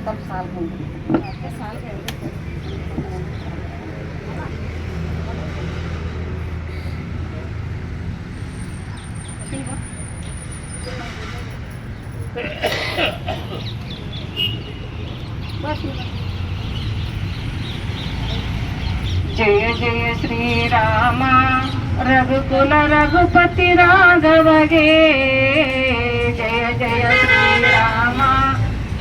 तब साल के साल जय जय श्री राम रघुकुल रघुपति राघवगे जय जय श्री राम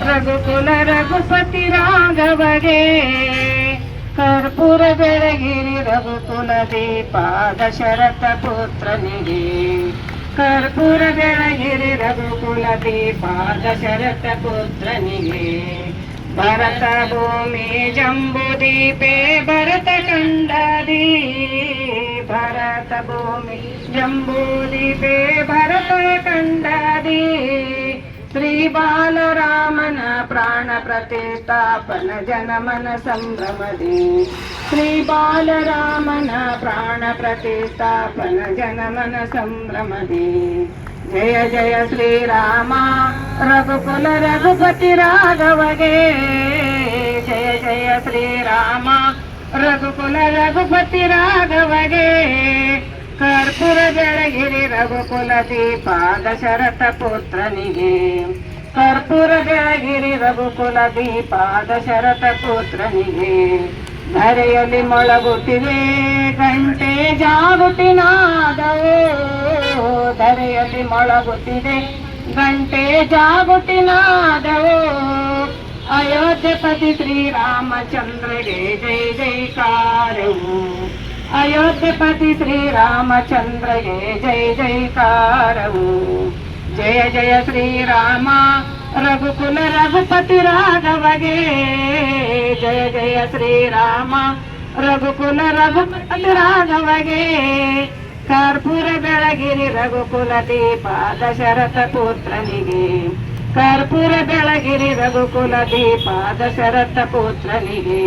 रघुकुल रघुपति राघवगे कर्पूर बेಳಗಿರಿ रघुकुल दीप दशरथ पुत्रनिಗೆ कर्पूर बेಳಗಿರಿ रघुकुल दीप दशरथ पुत्रनिಗೆ भरत भूमि जम्बूदीपे भरत कंडदी भरत भूमि जम्बूदीपे भरत कंडदी श्री बालरामन प्राण प्रतिष्ठापन जनमन संभ्रमदि श्री बालरामन प्राण प्रतिष्ठापन जनमन संभ्रमदि जय जय श्री राम रघुकुल रघुपति राघवगे जय जय श्री राम रघुकुल रघुपति राघवगे कर्पूर बेಳಗಿರಿ रघुकुल दीप दशरथ पुत्रनिಗೆ कर्पूर बेಳಗಿರಿ रघुकुल दीप दशरथ पुत्रनिಗೆ ಧರೆಯಲ್ಲಿ ಮೊಳಗುತ್ತಿದೆ ಗಂಟೆ ಜಾಗುಟಿನಾದವೋ ಧರೆಯಲ್ಲಿ ಮೊಳಗುತ್ತಿದೆ ಗಂಟೆ ಜಾಗುಟಿನಾದವೋ ಅಯೋಧ್ಯಪತಿ ಶ್ರೀರಾಮಚಂದ್ರಗೆ ಜೈ ಜೈಕಾರವು ಅಯೋಧ್ಯಪತಿ ಶ್ರೀರಾಮಚಂದ್ರಗೆ ಜೈ ಜೈಕಾರವು जय जय श्री राम रघुकुल रघुपति राघवगे जय जय श्री राम रघुकुल रघुपति राघवगे कर्पूर बेಳಗಿರಿ रघुकुल दीप दशरथ पुत्रनिगे कर्पूर बेಳಗಿರಿ रघुकुल दीप दशरथ पुत्रनिगे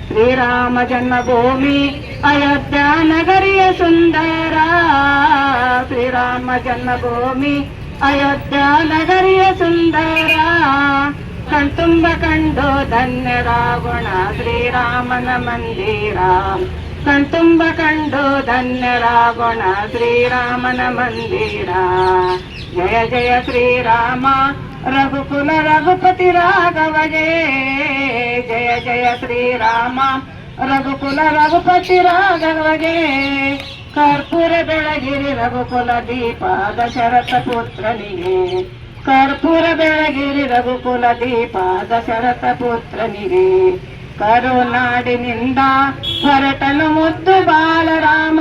श्रीराम जन्मभूमि अयोध्या नगरिय सुंदर श्रीराम जन्मभूमि अयोध्या नगरिय सुंदर कण्तुंब कंडो धन्यरागुण श्रीरामन मंदिर कण्तुंब कंडो धन्यरागुण श्रीरामन मंदिर जय जय श्रीराम रघुकुल रघुपति राघवगे जय जय श्री राम रघुकुल रघुपति राघवगे कर्पूर बेಳಗಿರಿ रघुकुल दीप दशरथ पुत्रनिगे कर्पूर बेಳಗಿರಿ रघुकुल दीप दशरथ पुत्रनिगे ಕರುನಾಡಿನಿಂದ ಹೊರಟನು ಮುದ್ದು ಬಾಲರಾಮ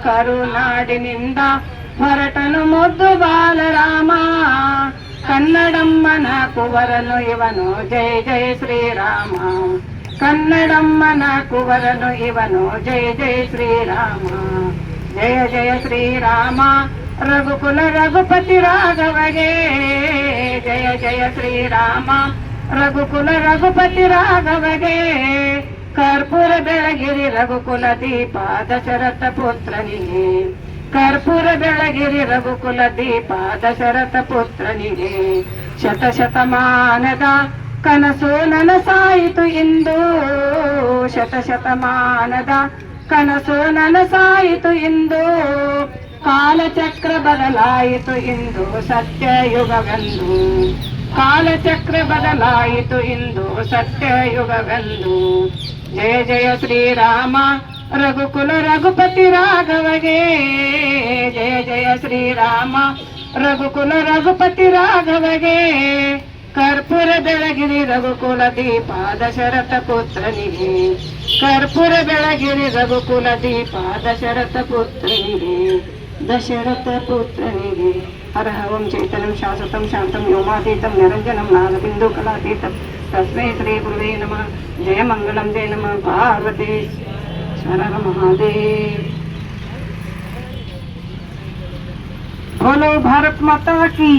ಕರುನಾಡಿನಿಂದ ಹೊರಟನು ಮುದ್ದು ಬಾಲರಾಮ ಕನ್ನಡಮ್ಮನ ಕುವರನು ಇವನು ಜಯ ಜಯ ಶ್ರೀರಾಮ ಕನ್ನಡಮ್ಮನ ಕುವರನು ಇವನು ಜಯ ಜಯ ಶ್ರೀರಾಮ ಜಯ ಜಯ ಶ್ರೀರಾಮ ರಘುಕುಲ ರಘುಪತಿ ರಾಘವಗೆ ಜಯ ಜಯ ಶ್ರೀರಾಮ ರಘುಕುಲ ರಘುಪತಿ ರಾಘವಗೆ कर्पूर बेಳಗಿರಿ रघुकुल दीप दशरथ पुत्रनिगे कर्पूर बेಳಗಿರಿ रघुकुल दीप दशरथ पुत्रनिगे ಶತಶತಮಾನದ ಕನಸು ನನಸಾಯಿತು ಇಂದು ಶತಶತಮಾನದ ಕನಸು ನನಸಾಯಿತು ಇಂದು ಕಾಲಚಕ್ರ ಬದಲಾಯಿತು ಇಂದು ಸತ್ಯಯುಗವೆಂದು ಕಾಲಚಕ್ರ ಬದಲಾಯಿತು ಇಂದು ಸತ್ಯಯುಗವೆಂದು जय जय श्री राम रघुकुल रघुपति राघवगे जय जय श्री राम रघुकुल रघुपति राघवगे कर्पूर बेಳಗಿರಿ रघुकुल दीप दशरथ पुत्रनिगे कर्पूर बेಳಗಿರಿ रघुकुल दीप दशरथ पुत्रनिगे दशरथ पुत्रनिगे हरः ओं चैतन्यं शाश्वतं शान्तं व्योमातीतं निरञ्जनं नादबिन्दुकलातीतं तस्मै श्री गुरुवे नमः जय मंगलम जय नमः पार्वती हर महादेव बोलो भारत माता की